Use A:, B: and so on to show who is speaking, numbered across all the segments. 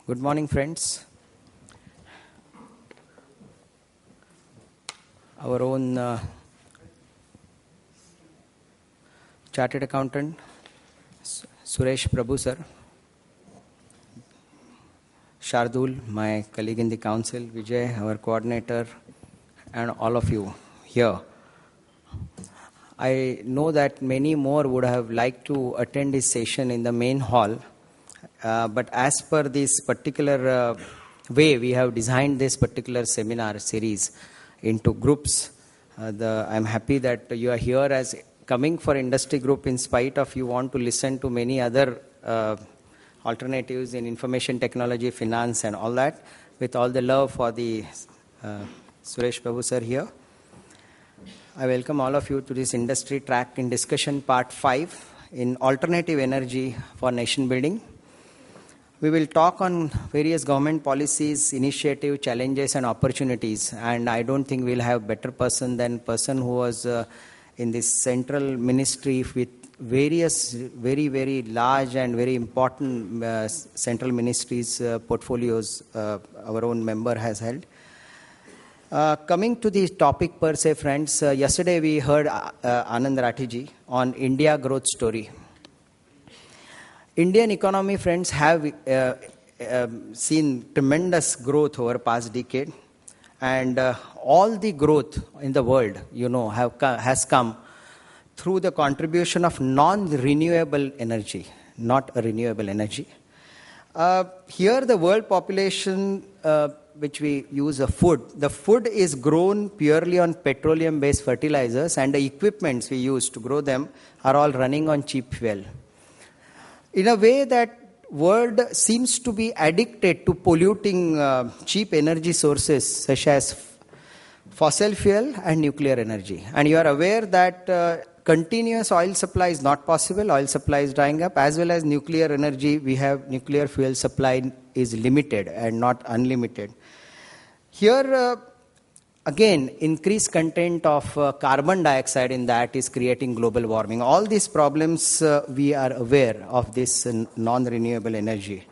A: Good morning, friends. Our own chartered accountant, Suresh Prabhu sir, Shardul, my colleague in the council, Vijay, our coordinator, and all of you here. I know that many more would have liked to attend this session in the main hall, but as per this particular way we have designed this particular seminar series into groups, I'm happy that you are here as coming for industry group in spite of you want to listen to many other alternatives in information technology, finance and all that, with all the love for the Suresh Prabhu sir here. I welcome all of you to this industry track in discussion part 5 in alternative energy for nation building. We will talk on various government policies, initiative, challenges and opportunities, and I don't think we'll have better person than person who was in this central ministry with various very large and very important central ministries portfolios our own member has held. Coming to the topic per se, friends, yesterday we heard Anand Rathiji on India growth story. Indian economy, friends, have seen tremendous growth over past decade, and all the growth in the world, has come through the contribution of non-renewable energy, not a renewable energy. Here the world population, which we use the food is grown purely on petroleum-based fertilizers, and the equipments we use to grow them are all running on cheap fuel. In a way that world seems to be addicted to polluting cheap energy sources such as fossil fuel and nuclear energy. And you are aware that continuous oil supply is not possible, oil supply is drying up, as well as nuclear energy, we have nuclear fuel supply is limited and not unlimited. Here, again, increased content of carbon dioxide in that is creating global warming. All these problems, we are aware of this non-renewable energy.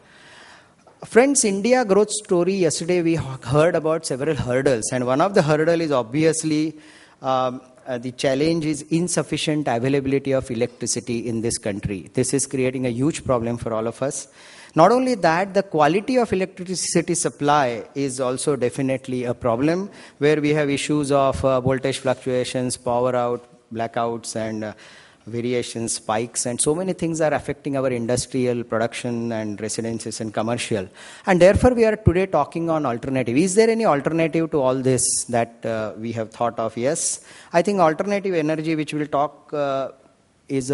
A: Friends, India growth story, yesterday we heard about several hurdles, and one of the hurdles is obviously the challenge is insufficient availability of electricity in this country. This is creating a huge problem for all of us. Not only that, the quality of electricity supply is also definitely a problem, where we have issues of voltage fluctuations, power out, blackouts and variations, spikes, and so many things are affecting our industrial production and residences and commercial. And therefore we are today talking on alternative. Is there any alternative to all this that we have thought of? Yes. I think alternative energy, which we'll talk, which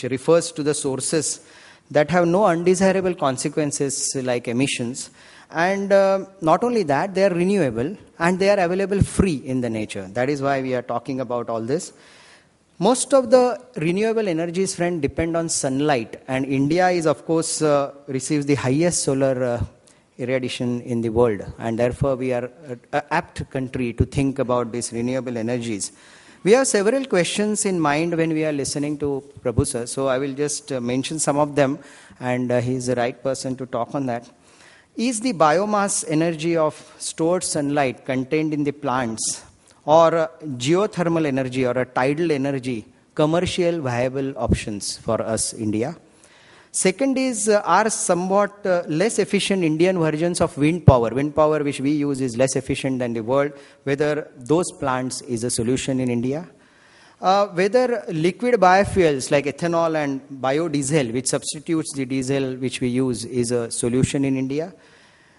A: refers to the sources that have no undesirable consequences like emissions. And not only that, they are renewable and they are available free in the nature. That is why we are talking about all this. Most of the renewable energies, friend, depend on sunlight, and India is, of course, receives the highest solar irradiation in the world, and therefore we are an apt country to think about these renewable energies. We have several questions in mind when we are listening to Prabhu sir, so I will just mention some of them, and he is the right person to talk on that. Is the biomass energy of stored sunlight contained in the plants or geothermal energy or a tidal energy commercial viable options for us, India? Second is, are somewhat less efficient Indian versions of wind power which we use is less efficient than the world, whether those plants is a solution in India? Whether liquid biofuels like ethanol and biodiesel, which substitutes the diesel which we use, is a solution in India?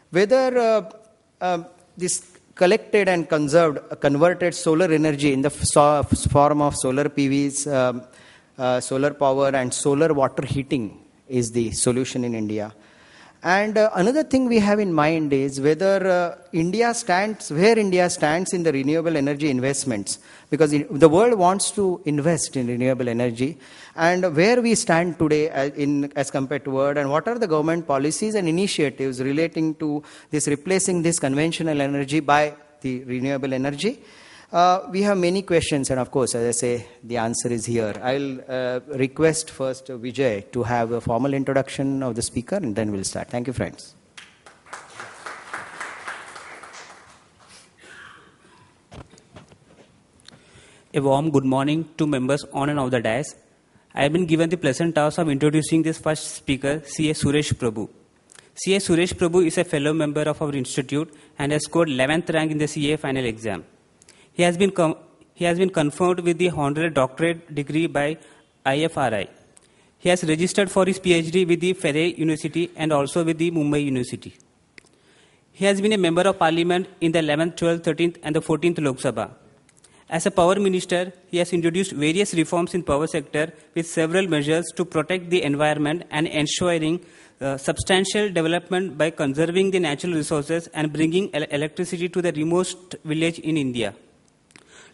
A: Whether this collected and converted solar energy in the form of solar PVs, solar power and solar water heating is the solution in India. And another thing we have in mind is whether where India stands in the renewable energy investments, because the world wants to invest in renewable energy, and where we stand today as compared to world, and what are the government policies and initiatives relating to this replacing this conventional energy by the renewable energy. We have many questions, and of course, as I say, the answer is here. I'll request first Vijay to have a formal introduction of the speaker, and then we'll start. Thank you, friends.
B: A warm good morning to members on and off the dais. I have been given the pleasant task of introducing this first speaker, C.A. Suresh Prabhu. C.A. Suresh Prabhu is a fellow member of our institute and has scored 11th rank in the CA final exam. He has been conferred with the honorary doctorate degree by IFRI. He has registered for his PhD with the Ferre University and also with the Mumbai University. He has been a member of parliament in the 11th, 12th, 13th and the 14th Lok Sabha. As a power minister, he has introduced various reforms in power sector with several measures to protect the environment and ensuring substantial development by conserving the natural resources and bringing electricity to the remote village in India.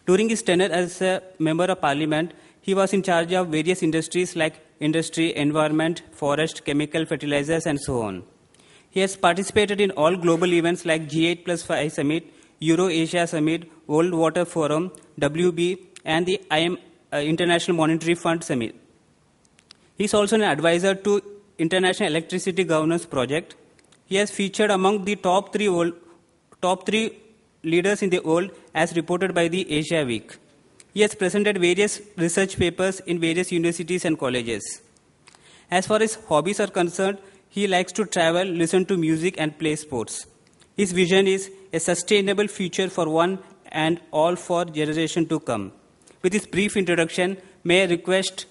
B: During his tenure as a member of parliament, he was in charge of various industries like industry, environment, forest, chemical, fertilizers, and so on. He has participated in all global events like G8+5 Summit, Euro-Asia Summit, World Water Forum, WB, and the International Monetary Fund Summit. He is also an advisor to International Electricity Governance Project. He has featured among the top three leaders in the world as reported by the Asia Week. He has presented various research papers in various universities and colleges. As far as hobbies are concerned, he likes to travel, listen to music, and play sports. His vision is a sustainable future for one and all for generation to come. With this brief introduction, may I request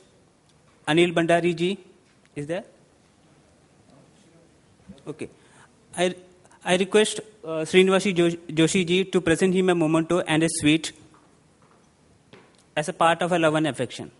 B: Anil Bhandari ji, is there? Okay. I request Srinivasi Joshi ji to present him a memento and a sweet as a part of a love and affection.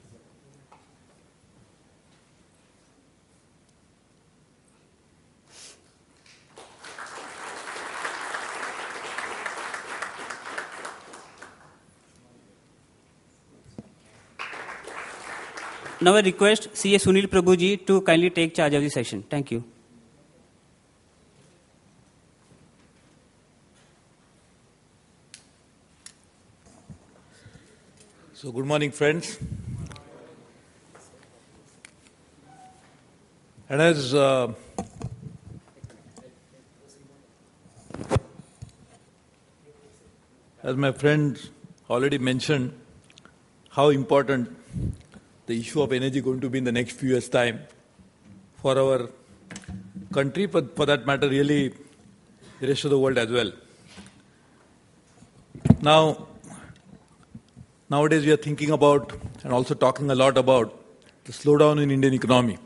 B: Now I request C.A. Sunil Prabhu ji to kindly take charge of the session. Thank you.
C: So good morning, friends. And as my friend already mentioned, how important the issue of energy is going to be in the next few years' time for our country, but for that matter, really the rest of the world as well. Nowadays we are thinking about and also talking a lot about the slowdown in Indian economy.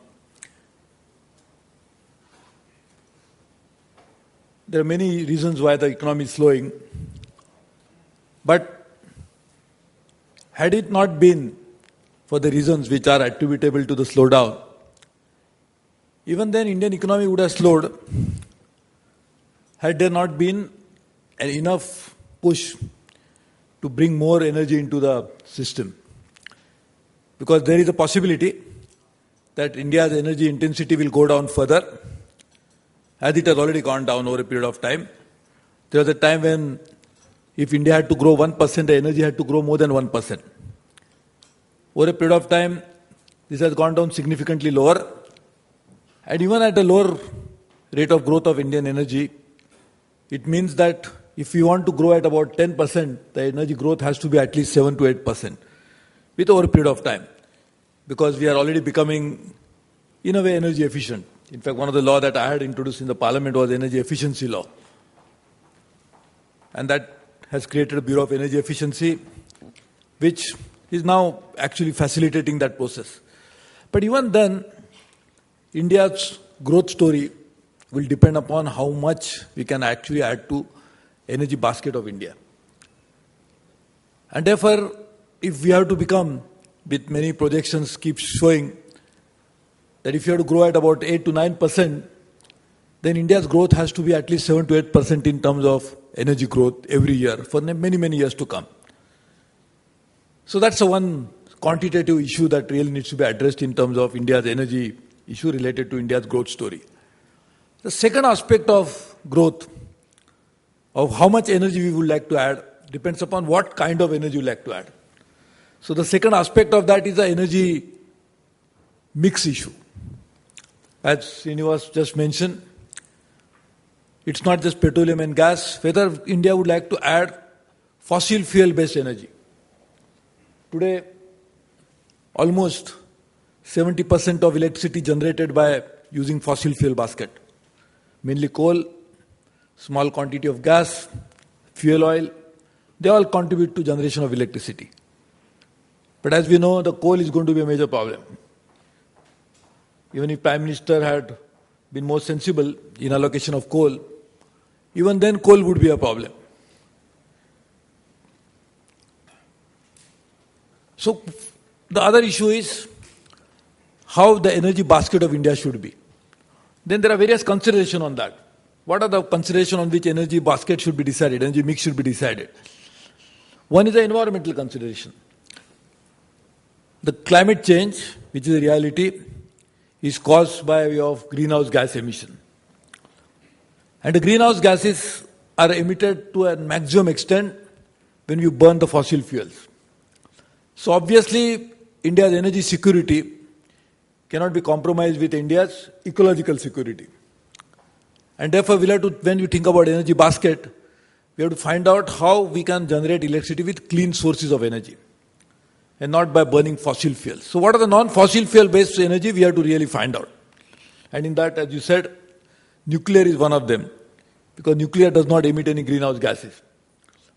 C: There are many reasons why the economy is slowing, but had it not been for the reasons which are attributable to the slowdown, even then Indian economy would have slowed had there not been an enough push to bring more energy into the system. Because there is a possibility that India's energy intensity will go down further, as it has already gone down over a period of time. There was a time when if India had to grow 1%, the energy had to grow more than 1%. Over a period of time, this has gone down significantly lower. And even at a lower rate of growth of Indian energy, it means that if we want to grow at about 10%, the energy growth has to be at least 7 to 8% with over a period of time. Because we are already becoming, in a way, energy efficient. In fact, one of the laws that I had introduced in the parliament was energy efficiency law. And that has created a Bureau of Energy Efficiency, which is now actually facilitating that process. But even then, India's growth story will depend upon how much we can actually add to energy basket of India. And therefore, if we have to become, with many projections keep showing, that if you have to grow at about 8 to 9%, then India's growth has to be at least 7 to 8% in terms of energy growth every year for many, many years to come. So that's the one quantitative issue that really needs to be addressed in terms of India's energy issue related to India's growth story. The second aspect of growth, of how much energy we would like to add, depends upon what kind of energy you like to add. So the second aspect of that is the energy mix issue. As Srinivas just mentioned, it's not just petroleum and gas. Whether India would like to add fossil fuel based energy. Today, almost 70% of electricity generated by using fossil fuel basket. Mainly coal, small quantity of gas, fuel oil, they all contribute to generation of electricity. But as we know, the coal is going to be a major problem. Even if Prime Minister had been more sensible in allocation of coal, even then coal would be a problem. So the other issue is how the energy basket of India should be. Then there are various considerations on that. What are the considerations on which energy basket should be decided, energy mix should be decided? One is the environmental consideration. The climate change, which is a reality, is caused by way of greenhouse gas emission. And the greenhouse gases are emitted to a maximum extent when you burn the fossil fuels. So obviously, India's energy security cannot be compromised with India's ecological security. And therefore, we'll have to, when we think about energy basket, we have to find out how we can generate electricity with clean sources of energy and not by burning fossil fuels. So what are the non-fossil fuel based energy? We have to really find out. And in that, as you said, nuclear is one of them, because nuclear does not emit any greenhouse gases.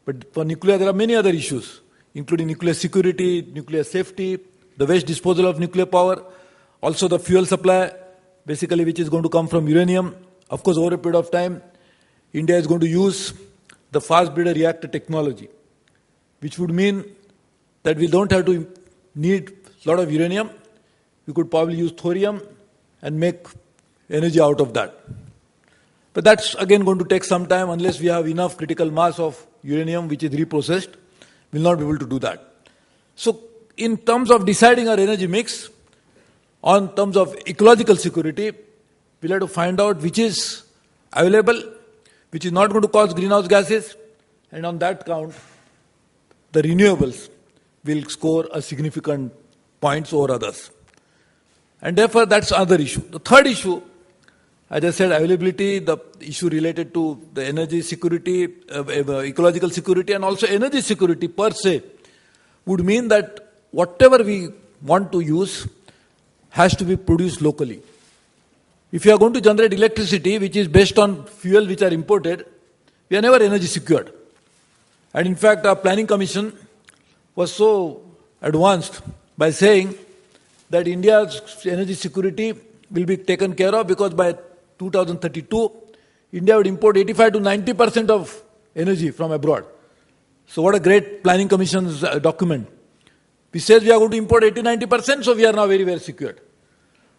C: But for nuclear, there are many other issues, including nuclear security, nuclear safety, the waste disposal of nuclear power, also the fuel supply, basically which is going to come from uranium. Of course, over a period of time, India is going to use the fast breeder reactor technology, which would mean that we don't have to need a lot of uranium. We could probably use thorium and make energy out of that. But that's again going to take some time unless we have enough critical mass of uranium which is reprocessed. We'll not be able to do that. So in terms of deciding our energy mix, on terms of ecological security, we'll have to find out which is available, which is not going to cause greenhouse gases, and on that count, the renewables will score a significant points over others. And therefore, that's another issue. The third issue, as I said, availability, the issue related to the energy security, ecological security, and also energy security per se, would mean that whatever we want to use has to be produced locally. If you are going to generate electricity which is based on fuel which are imported, we are never energy secured. And in fact, our planning commission was so advanced by saying that India's energy security will be taken care of because by 2032, India would import 85 to 90% of energy from abroad. So what a great planning commission's document. We said we are going to import 80-90%, so we are now very well secured.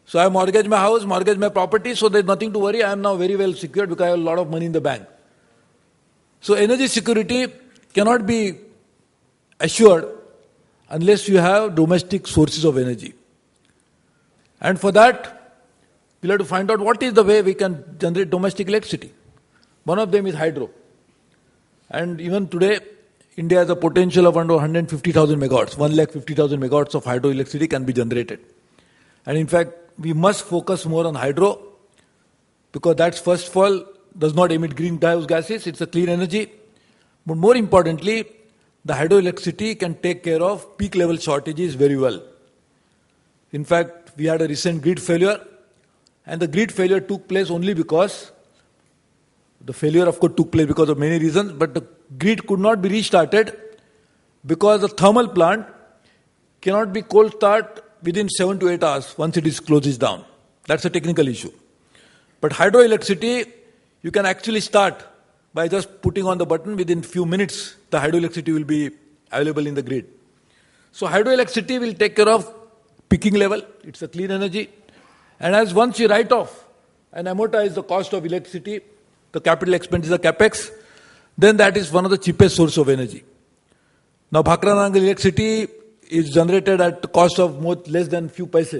C: So I mortgage my house, mortgage my property, so there's nothing to worry. I am now very well secured because I have a lot of money in the bank. So energy security cannot be assured unless you have domestic sources of energy. And for that, we'll have to find out what is the way we can generate domestic electricity. One of them is hydro. And even today, India has a potential of under 150,000 megawatts. 150,000 megawatts of hydroelectricity can be generated. And in fact, we must focus more on hydro because that's first of all does not emit greenhouse gases. It's a clean energy. But more importantly, the hydroelectricity can take care of peak level shortages very well. In fact, we had a recent grid failure, and the grid failure took place only because the failure, of course, took place because of many reasons, but the grid could not be restarted because the thermal plant cannot be cold start within 7 to 8 hours once it is closes down. That's a technical issue. But hydroelectricity, you can actually start by just putting on the button. Within few minutes, the hydroelectricity will be available in the grid. So hydroelectricity will take care of peaking level. It's a clean energy. And as once you write off and amortize the cost of electricity, the capital expenditure, capex, then that is one of the cheapest source of energy. Now Bhakra Nangal electricity is generated at the cost of less than few paise.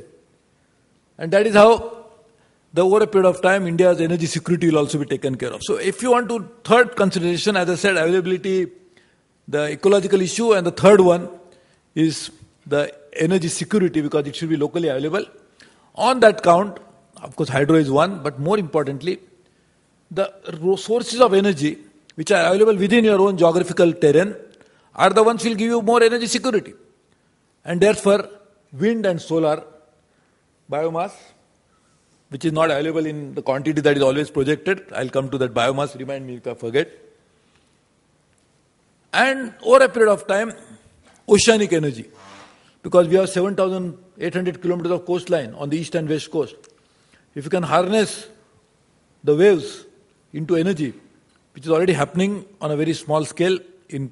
C: And that is how over a period of time, India's energy security will also be taken care of. So if you want to, third consideration, as I said, availability, the ecological issue, and the third one is the energy security because it should be locally available. On that count, of course, hydro is one, but more importantly, the sources of energy which are available within your own geographical terrain are the ones which will give you more energy security. And therefore, wind and solar biomass, which is not available in the quantity that is always projected. I'll come to that biomass, remind me if I forget. And over a period of time, oceanic energy. Because we have 7,800 kilometers of coastline on the east and west coast. If you can harness the waves into energy, which is already happening on a very small scale in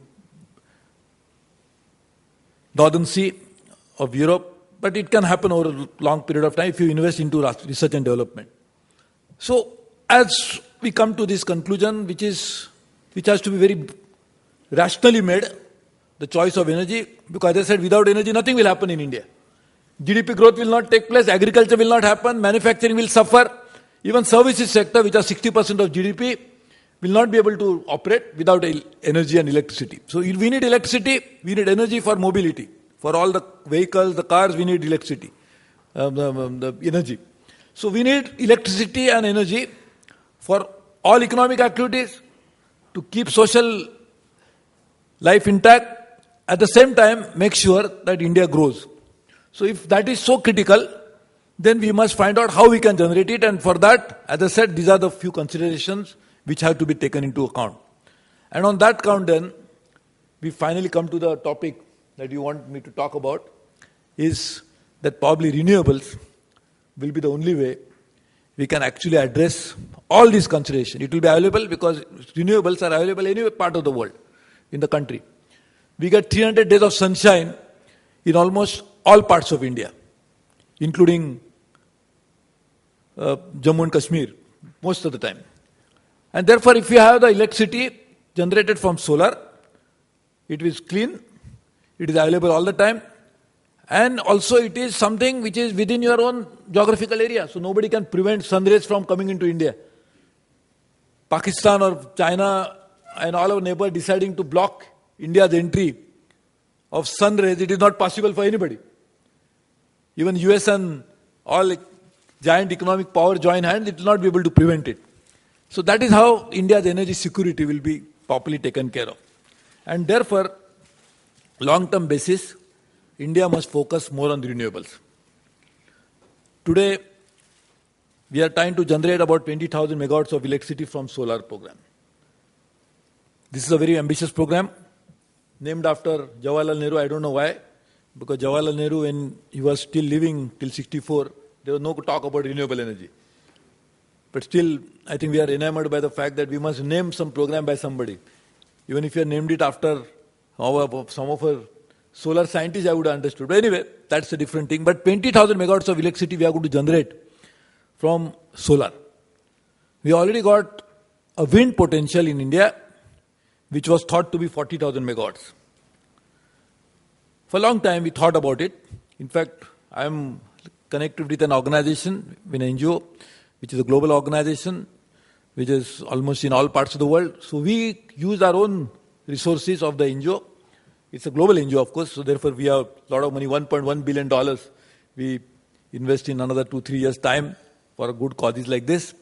C: Northern Sea of Europe, but it can happen over a long period of time if you invest into research and development. So, as we come to this conclusion, which has to be very rationally made, the choice of energy, because as I said, without energy, nothing will happen in India. GDP growth will not take place, agriculture will not happen, manufacturing will suffer, even services sector, which are 60% of GDP, will not be able to operate without energy and electricity. So we need electricity, we need energy for mobility. For all the vehicles, the cars, we need electricity, the energy. So we need electricity and energy for all economic activities, to keep social life intact, at the same time make sure that India grows. So if that is so critical, then we must find out how we can generate it, and for that, as I said, these are the few considerations which have to be taken into account. And on that count then, we finally come to the topic that you want me to talk about, is that probably renewables will be the only way we can actually address all these considerations. It will be available because renewables are available any part of the world, in the country. We get 300 days of sunshine in almost all parts of India, including Jammu and Kashmir, most of the time. And therefore, if you have the electricity generated from solar, it is clean, it is available all the time, and also it is something which is within your own geographical area, so nobody can prevent sun rays from coming into India. Pakistan or China and all our neighbors deciding to block India's entry of sun rays, it is not possible for anybody. Even US and all giant economic power join hands, it will not be able to prevent it. So that is how India's energy security will be properly taken care of. And therefore, long-term basis, India must focus more on renewables. Today, we are trying to generate about 20,000 megawatts of electricity from solar program. This is a very ambitious program, named after Jawaharlal Nehru. I don't know why, because Jawaharlal Nehru, when he was still living till 64, there was no talk about renewable energy. But still, I think we are enamored by the fact that we must name some program by somebody. Even if you had named it after some of our solar scientists, I would have understood. But anyway, that's a different thing. But 20,000 megawatts of electricity we are going to generate from solar. We already got a wind potential in India, which was thought to be 40,000 megawatts. For a long time, we thought about it. In fact, I am connected with an organization, with an NGO, which is a global organization, which is almost in all parts of the world. So we use our own resources of the NGO. It's a global NGO, of course, so therefore we have a lot of money, $1.1 billion. We invest in another 2-3 years' time for good causes like this.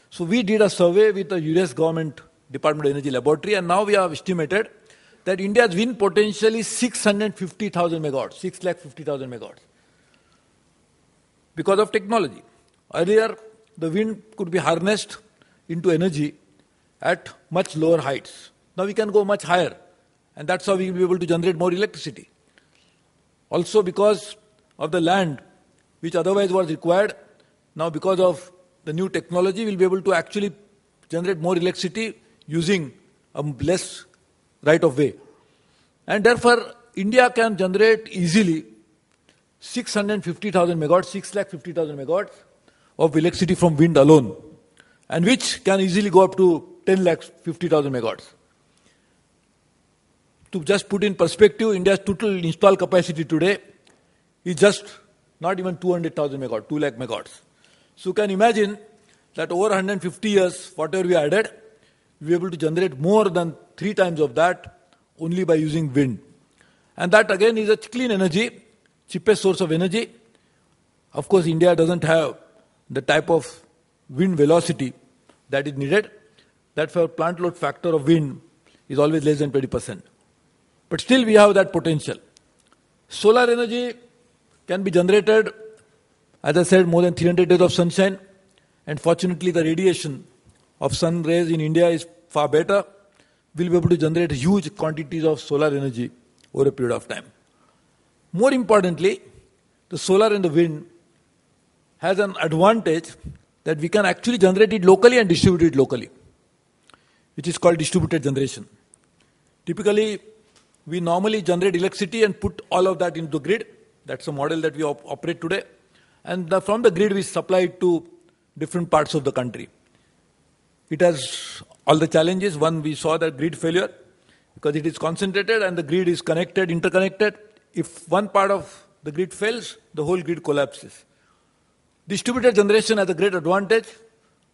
C: So we did a survey with the US government Department of Energy Laboratory, and now we have estimated that India's wind potential is 650,000 megawatts, 650,000 megawatts, because of technology. Earlier, the wind could be harnessed into energy at much lower heights. Now we can go much higher, and that's how we will be able to generate more electricity. Also because of the land which otherwise was required, now because of the new technology, we'll be able to actually generate more electricity using a less right of way. And therefore, India can generate easily 650,000 megawatts, 650,000 megawatts of electricity from wind alone, and which can easily go up to 10,50,000 megawatts. To just put in perspective, India's total installed capacity today is just not even 200,000 megawatts, 2 lakh megawatts. So you can imagine that over 150 years, whatever we added, we will be able to generate more than 3 times of that only by using wind. And that again is a clean energy, cheapest source of energy. Of course, India doesn't have the type of wind velocity that is needed. That for plant load factor of wind is always less than 20%. But still we have that potential. Solar energy can be generated, as I said, more than 300 days of sunshine. And fortunately, the radiation of sun rays in India is far better. We'll be able to generate huge quantities of solar energy over a period of time. More importantly, the solar and the wind has an advantage that we can actually generate it locally and distribute it locally, which is called distributed generation. Typically, we normally generate electricity and put all of that into the grid. That's a model that we operate today. And from the grid, we supply it to different parts of the country. It has all the challenges. One, we saw that grid failure because it is concentrated and the grid is connected, interconnected. If one part of the grid fails, the whole grid collapses. Distributed generation has a great advantage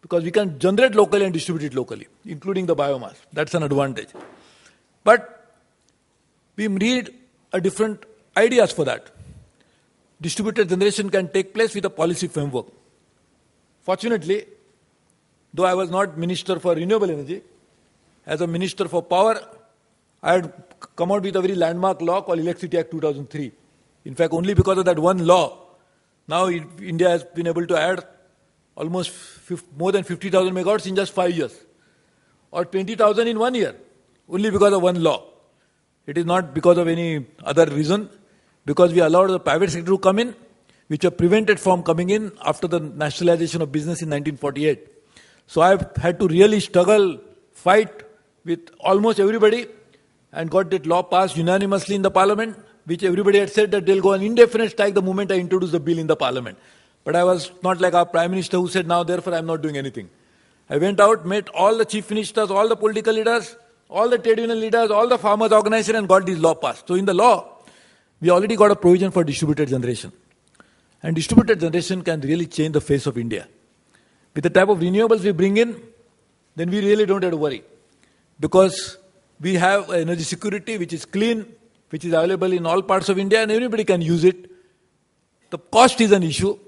C: because we can generate locally and distribute it locally, including the biomass. That's an advantage. But we need a different ideas for that. Distributed generation can take place with a policy framework. Fortunately, though I was not Minister for Renewable Energy, as a Minister for Power, I had come out with a very landmark law called Electricity Act 2003. In fact, only because of that one law, now India has been able to add almost more than 50,000 megawatts in just 5 years, or 20,000 in 1 year, only because of one law. It is not because of any other reason, because we allowed the private sector to come in, which were prevented from coming in after the nationalization of business in 1948. So I've had to really struggle, fight with almost everybody, and got that law passed unanimously in the parliament, which everybody had said that they'll go on indefinite strike the moment I introduced the bill in the parliament. But I was not like our Prime Minister who said, now therefore I'm not doing anything. I went out, met all the chief ministers, all the political leaders, all the trade union leaders, all the farmers organizations, and got this law passed. So in the law, we already got a provision for distributed generation. And distributed generation can really change the face of India. With the type of renewables we bring in, then we really don't have to worry. Because we have energy security which is clean, which is available in all parts of India, and everybody can use it. The cost is an issue.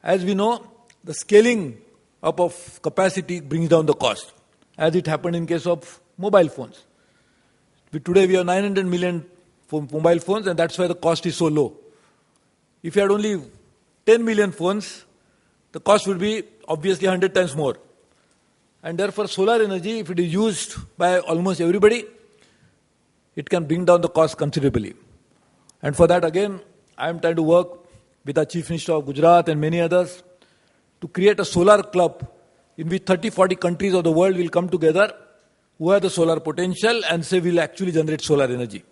C: As we know, the scaling up of capacity brings down the cost, as it happened in case of mobile phones. Today we have 900 million mobile phones, and that's why the cost is so low. If you had only 10 million phones, the cost would be obviously 100 times more. And therefore, solar energy, if it is used by almost everybody, it can bring down the cost considerably. And for that, again, I am trying to work with our Chief Minister of Gujarat and many others to create a solar club in which 30-40 countries of the world will come together who have the solar potential and say we'll actually generate solar energy.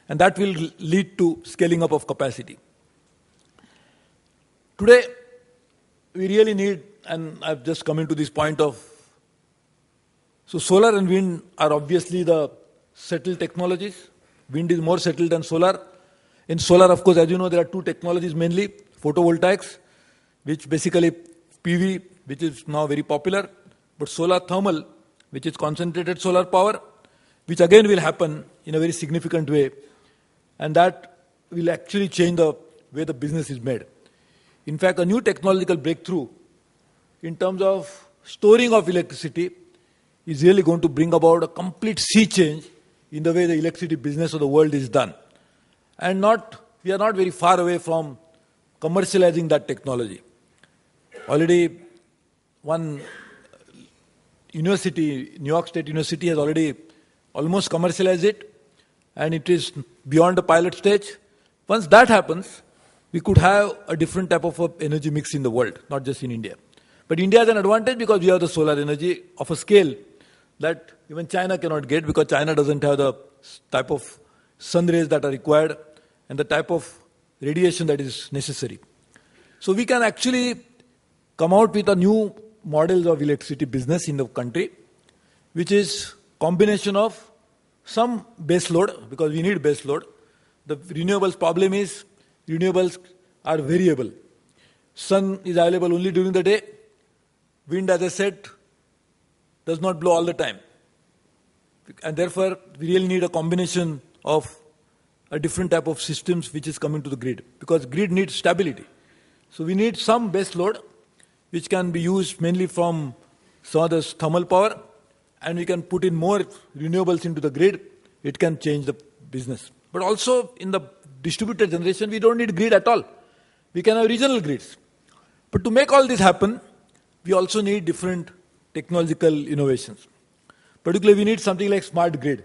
C: And that will lead to scaling up of capacity. Today, we really need, and I've just come into this point of, so solar and wind are obviously the settled technologies. Wind is more settled than solar. In solar, of course, as you know, there are two technologies mainly, photovoltaics, which basically PV, which is now very popular, but solar thermal, which is concentrated solar power, which again will happen in a very significant way, and that will actually change the way the business is made. In fact, a new technological breakthrough in terms of storing of electricity is really going to bring about a complete sea change in the way the electricity business of the world is done. And we are not very far away from commercializing that technology. Already one university, New York State University, has already almost commercialized it, and it is beyond the pilot stage. Once that happens, we could have a different type of energy mix in the world, not just in India. But India has an advantage because we have the solar energy of a scale that even China cannot get, because China doesn't have the type of sun rays that are required and the type of radiation that is necessary. So we can actually come out with a new models of electricity business in the country, which is combination of some base load, because we need base load. The renewables problem is renewables are variable. Sun is available only during the day. Wind, as I said, does not blow all the time. And therefore, we really need a combination of a different type of systems which is coming to the grid, because grid needs stability. So we need some base load which can be used mainly from some of the thermal power, and we can put in more renewables into the grid. It can change the business. But also in the distributed generation, we don't need grid at all. We can have regional grids. But to make all this happen, we also need different technological innovations. Particularly, we need something like smart grid.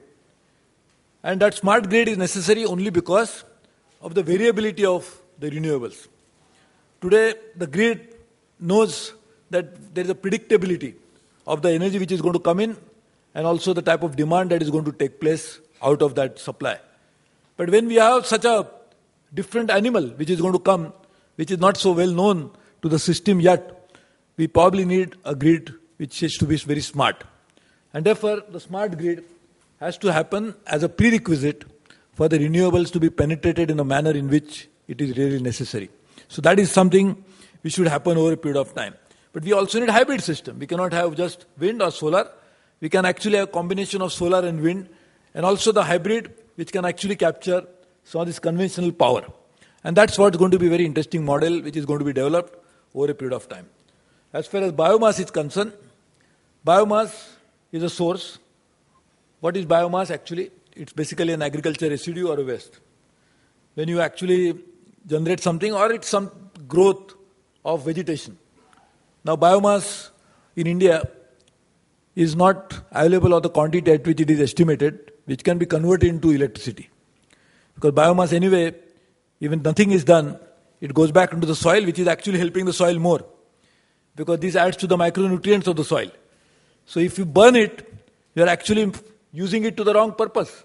C: And that smart grid is necessary only because of the variability of the renewables. Today, the grid knows that there is a predictability of the energy which is going to come in and also the type of demand that is going to take place out of that supply. But when we have such a different animal which is going to come, which is not so well known to the system yet, we probably need a grid which is to be very smart. And therefore, the smart grid has to happen as a prerequisite for the renewables to be penetrated in a manner in which it is really necessary. So that is something which should happen over a period of time. But we also need a hybrid system. We cannot have just wind or solar. We can actually have a combination of solar and wind, and also the hybrid which can actually capture some of this conventional power. And that's what's going to be a very interesting model which is going to be developed over a period of time. As far as biomass is concerned, biomass is a source. What is biomass actually? It's basically an agriculture residue or a waste. When you actually generate something, or it's some growth of vegetation. Now biomass in India is not available, or the quantity at which it is estimated, which can be converted into electricity. Because biomass anyway, even nothing is done, it goes back into the soil, which is actually helping the soil more. Because this adds to the micronutrients of the soil. So if you burn it, you are actually using it to the wrong purpose.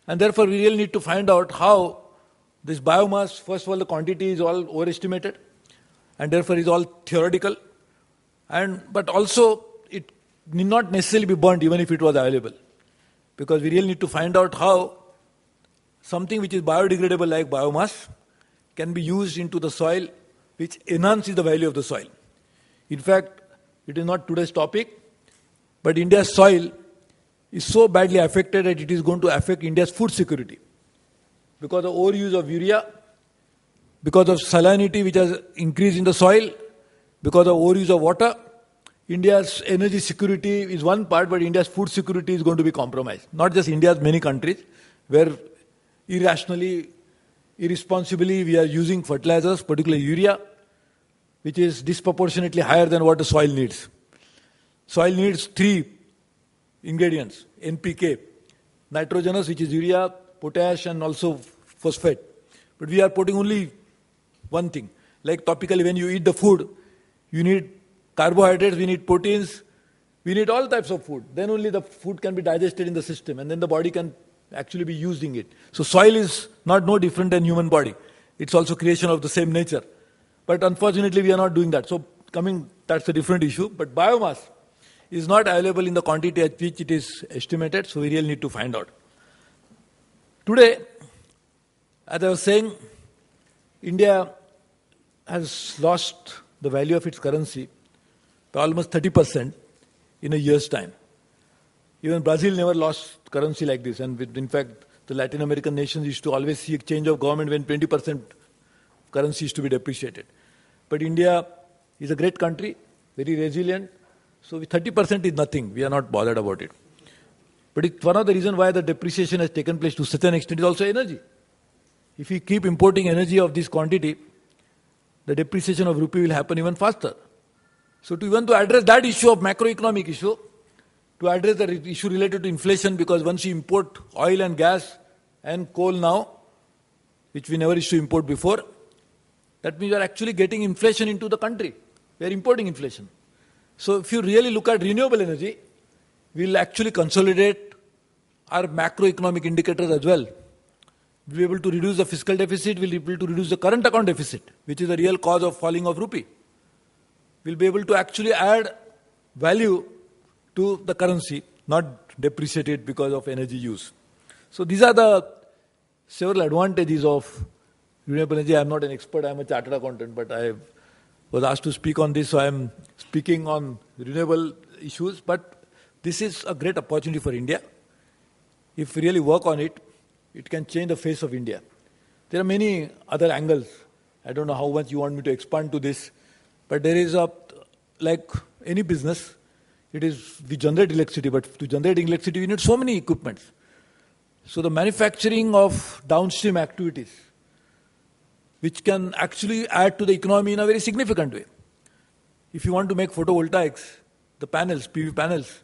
C: And therefore we really need to find out how this biomass, first of all, the quantity is all overestimated, and therefore is all theoretical. But also, it need not necessarily be burnt even if it was available. Because we really need to find out how something which is biodegradable like biomass can be used into the soil, which enhances the value of the soil. In fact, it is not today's topic, but India's soil is so badly affected that it is going to affect India's food security. Because of overuse of urea, because of salinity which has increased in the soil, because of overuse of water, India's energy security is one part, but India's food security is going to be compromised. Not just India's, many countries, where irrationally, irresponsibly we are using fertilizers, particularly urea, which is disproportionately higher than what the soil needs. Soil needs 3 ingredients: NPK, nitrogenous, which is urea, potash, and also phosphate. But we are putting only one thing. Like topically, when you eat the food, you need carbohydrates, we need proteins, we need all types of food. Then only the food can be digested in the system, and then the body can actually be using it. So soil is not no different than human body. It's also creation of the same nature. But unfortunately, we are not doing that. So that's a different issue. But biomass is not available in the quantity at which it is estimated, so we really need to find out. Today, as I was saying, India has lost the value of its currency by almost 30% in a year's time. Even Brazil never lost currency like this. And in fact, the Latin American nations used to always see a change of government when 20% currency is to be depreciated. But India is a great country, very resilient. So 30% is nothing. We are not bothered about it. But one of the reasons why the depreciation has taken place to such an extent is also energy. If we keep importing energy of this quantity, the depreciation of rupee will happen even faster. So to address that issue of macroeconomic issue, to address the issue related to inflation, because once you import oil and gas and coal now, which we never used to import before, that means we are actually getting inflation into the country. We are importing inflation. So if you really look at renewable energy, we will actually consolidate our macroeconomic indicators as well. We'll be able to reduce the fiscal deficit, we'll be able to reduce the current account deficit, which is the real cause of falling of rupee. We'll be able to actually add value to the currency, not depreciate it because of energy use. So these are the several advantages of renewable energy. I'm not an expert, I'm a chartered accountant, but I was asked to speak on this, so I'm speaking on renewable issues. But this is a great opportunity for India. If we really work on it, it can change the face of India. There are many other angles. I don't know how much you want me to expand to this, but there is like any business, we generate electricity, but to generate electricity, we need so many equipments. So the manufacturing of downstream activities, which can actually add to the economy in a very significant way. If you want to make photovoltaics, the panels, PV panels,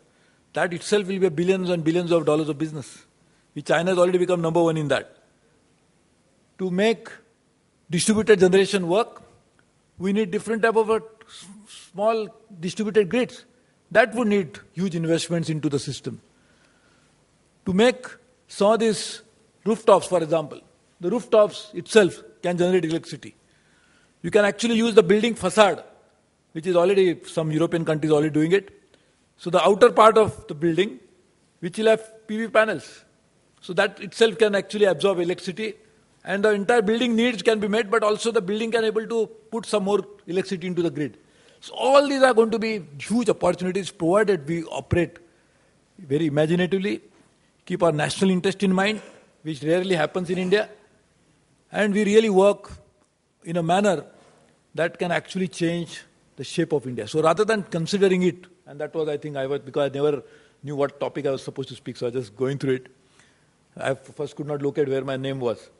C: that itself will be billions and billions of dollars of business, which China has already become number one in that. To make distributed generation work, we need different type of small distributed grids. That would need huge investments into the system. To make some of these rooftops, for example, the rooftops itself can generate electricity. You can actually use the building facade, which is already, some European countries already doing it. So the outer part of the building, which will have PV panels. So that itself can actually absorb electricity, and the entire building needs can be met, but also the building can able to put some more electricity into the grid. So all these are going to be huge opportunities, provided we operate very imaginatively, keep our national interest in mind, which rarely happens in India, and we really work in a manner that can actually change the shape of India. So rather than considering it, and that was, I think, because I never knew what topic I was supposed to speak, so I was just going through it. I first could not locate where my name was.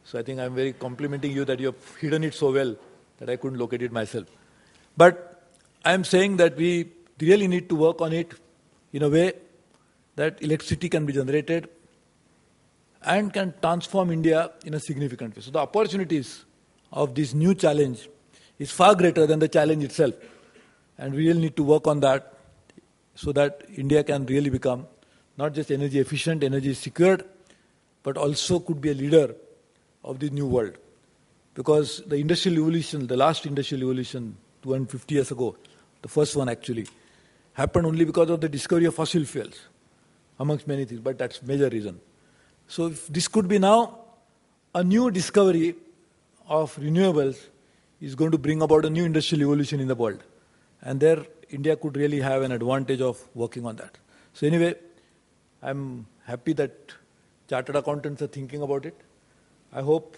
C: So I think I'm very complimenting you that you have hidden it so well that I couldn't locate it myself. But I'm saying that we really need to work on it in a way that electricity can be generated and can transform India in a significant way. So the opportunities of this new challenge is far greater than the challenge itself. And we really need to work on that so that India can really become not just energy efficient, energy secured, but also could be a leader of the new world. Because the industrial revolution, the last industrial revolution 250 years ago, the first one actually, happened only because of the discovery of fossil fuels, amongst many things, but that's major reason. So if this could be now a new discovery of renewables is going to bring about a new industrial revolution in the world. And there India could really have an advantage of working on that. So anyway, I'm happy that chartered accountants are thinking about it. I hope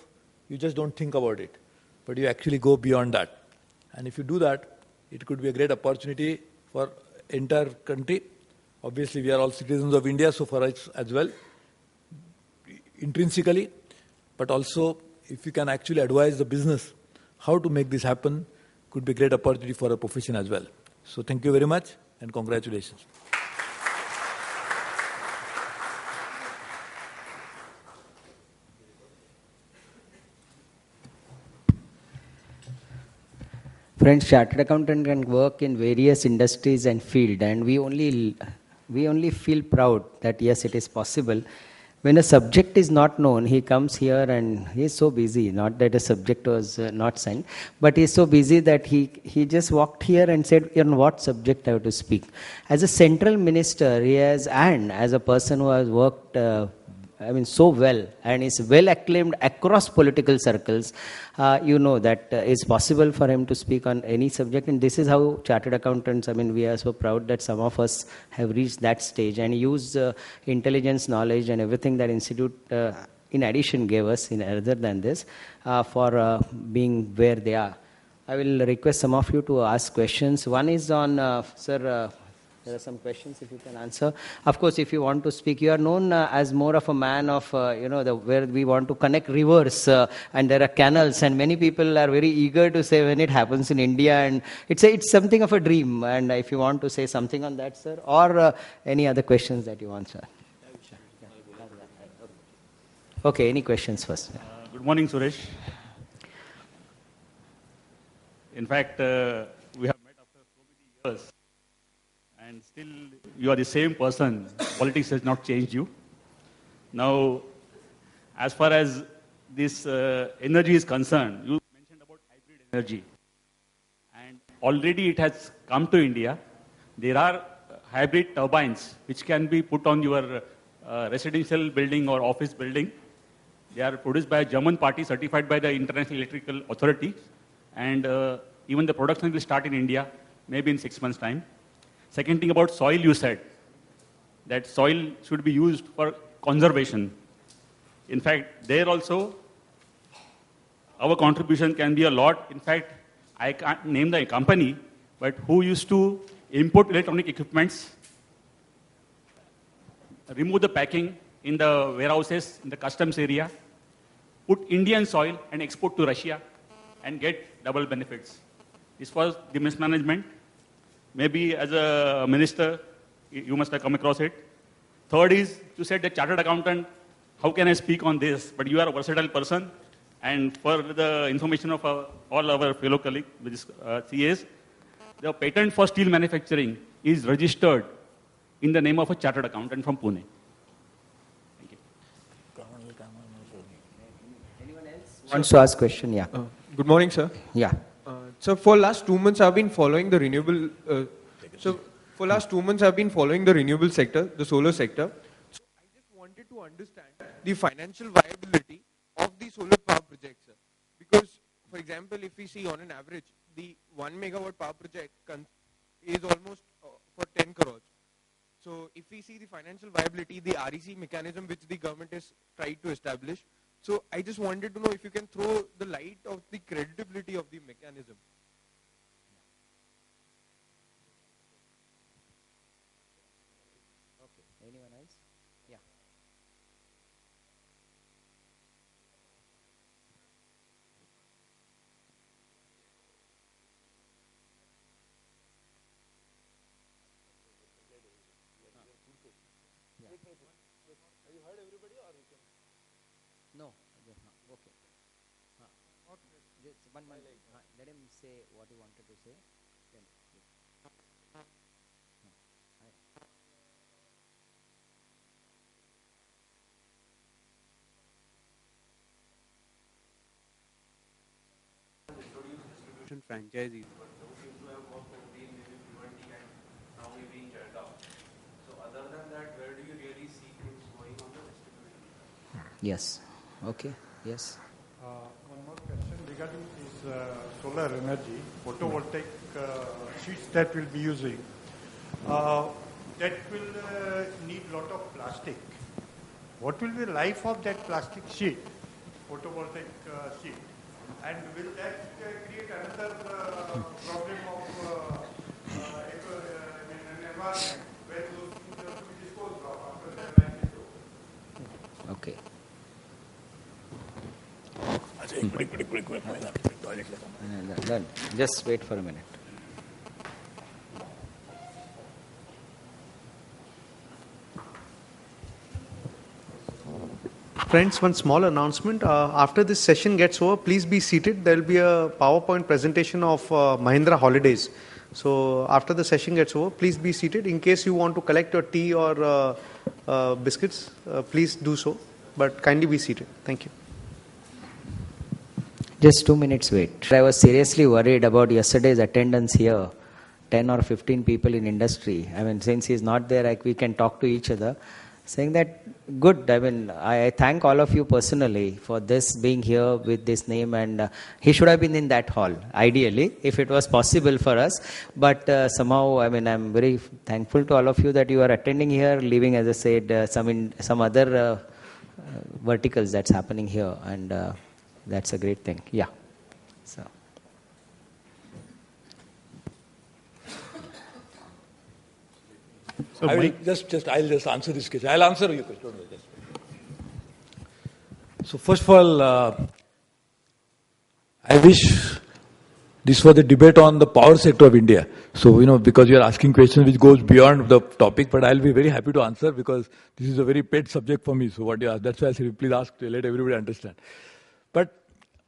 C: you just don't think about it, but you actually go beyond that. And if you do that, it could be a great opportunity for entire country. Obviously, we are all citizens of India, so for us as well, intrinsically, but also if you can actually advise the business how to make this happen, could be a great opportunity for a profession as well. So thank you very much and congratulations.
A: Friends, chartered accountant can work in various industries and field, and we only feel proud that yes, it is possible. When a subject is not known, he comes here and he is so busy, not that a subject was not sent, but he is so busy that he just walked here and said, on what subject I have to speak. As a central minister, he has, and as a person who has worked so well and is well acclaimed across political circles, you know that it's possible for him to speak on any subject. And this is how chartered accountants, we are so proud that some of us have reached that stage and use intelligence, knowledge and everything that institute in addition gave us in other than this for being where they are. I will request some of you to ask questions. One is on, sir, there are some questions if you can answer. Of course, if you want to speak, you are known as more of a man of, where we want to connect rivers and there are canals, and many people are very eager to say when it happens in India, and it's something of a dream. And if you want to say something on that, sir, or any other questions that you want, sir. Okay, any questions first?
D: Good morning, Suresh. In fact, we have met after so many years. And still, you are the same person. Politics has not changed you. Now, as far as this energy is concerned, you mentioned about hybrid energy. And already it has come to India. There are hybrid turbines which can be put on your residential building or office building. They are produced by a German party, certified by the International Electrical Authority. And even the production will start in India, maybe in 6 months' time. Second thing about soil, you said that soil should be used for conservation. In fact, there also, our contribution can be a lot. In fact, I can't name the company, but who used to import electronic equipments, remove the packing in the warehouses, in the customs area, put Indian soil and export to Russia and get double benefits. This was the mismanagement. Maybe as a minister, you must have come across it. Third is, you said that chartered accountant, how can I speak on this? But you are a versatile person. And for the information of all our fellow colleagues, which is CAs, the patent for steel manufacturing is registered in the name of a chartered accountant from Pune. Thank you.
A: Wants to ask question? Yeah.
E: Good morning, sir.
A: Yeah.
E: So for last 2 months, I've been following the renewable. For last 2 months, I've been following the renewable sector, the solar sector. So I just wanted to understand the financial viability of the solar power projects, sir. Because, for example, if we see on an average, the 1 megawatt power project is almost for 10 crores. So if we see the financial viability, the REC mechanism which the government has tried to establish, so I just wanted to know if you can throw the light of the credibility of the mechanism.
A: Okay. Anyone else? Yeah. No. Okay. Just 1 minute. Let him say what he wanted to say. Then.
F: Franchisees.
A: Yes. Okay. Yes.
G: One more question regarding this solar energy, photovoltaic sheets that we'll be using. That will need lot of plastic. What will be the life of that plastic sheet, photovoltaic sheet? And will that create another problem of an environment where those things have to be disposed of after their life is over?
A: Okay. Just wait for a minute.
F: Friends, one small announcement. After this session gets over, please be seated. There will be a PowerPoint presentation of Mahindra Holidays. So after the session gets over, please be seated. In case you want to collect your tea or biscuits, please do so. But kindly be seated. Thank you.
A: Just 2 minutes wait. I was seriously worried about yesterday's attendance here. 10 or 15 people in industry. I mean, since he's not there, we can talk to each other. Saying that, good. I mean, I thank all of you personally for this being here with this name, and he should have been in that hall, ideally, if it was possible for us. But somehow, I mean, I'm very thankful to all of you that you are attending here, leaving, as I said, some other verticals that's happening here, and that's a great thing. Yeah. So.
C: So I'll just answer this question. I'll answer your question. So first of all, I wish this was the debate on the power sector of India. So, because you are asking questions which goes beyond the topic, but I'll be very happy to answer because this is a very pet subject for me. So what you ask, that's why I said, please ask, let everybody understand. But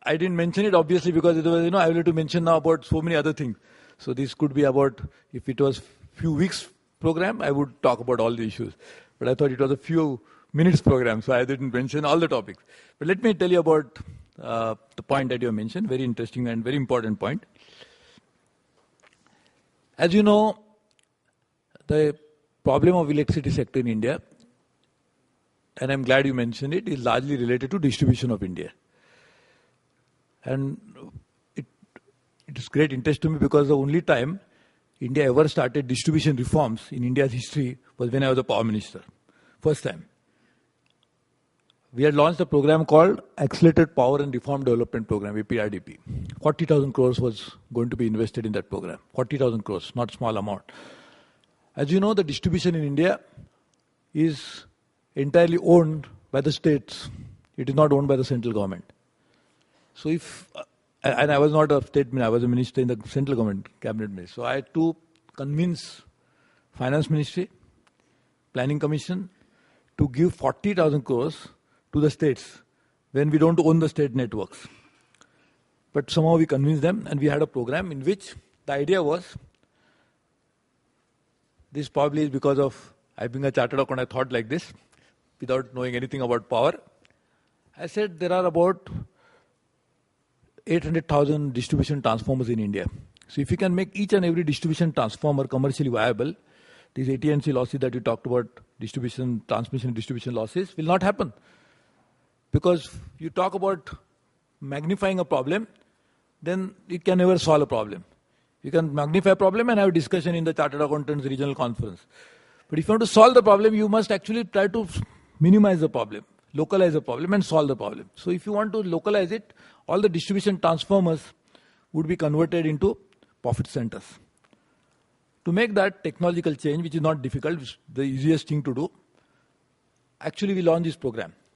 C: I didn't mention it obviously because it was, I will have to mention now about so many other things. So this could be about, if it was few weeks program, I would talk about all the issues. But I thought it was a few minutes program, so I didn't mention all the topics. But let me tell you about the point that you mentioned, very interesting and very important point. As you know, the problem of electricity sector in India, and I'm glad you mentioned it, is largely related to distribution of India. And it is great interest to me because the only time India ever started distribution reforms in India's history was when I was a power minister. First time. We had launched a program called Accelerated Power and Reform Development Program, APRDP. 40,000 crores was going to be invested in that program. 40,000 crores, not small amount. As you know, the distribution in India is entirely owned by the states. It is not owned by the central government. So if, and I was not a state minister, I was a minister in the central government, cabinet minister. So I had to convince finance ministry, planning commission to give 40,000 crores to the states when we don't own the state networks. But somehow we convinced them, and we had a program in which the idea was, this probably is because of I being a chartered accountant, I thought like this, without knowing anything about power. I said there are about 800,000 distribution transformers in India. So if you can make each and every distribution transformer commercially viable, these AT&C losses that you talked about, distribution, transmission, distribution losses, will not happen. Because you talk about magnifying a problem, then you can never solve a problem. You can magnify a problem and have a discussion in the Chartered Accountants Regional Conference. But if you want to solve the problem, you must actually try to minimize the problem, localize the problem and solve the problem. So if you want to localize it, all the distribution transformers would be converted into profit centers. To make that technological change, which is not difficult, it's the easiest thing to do, actually we launched this program.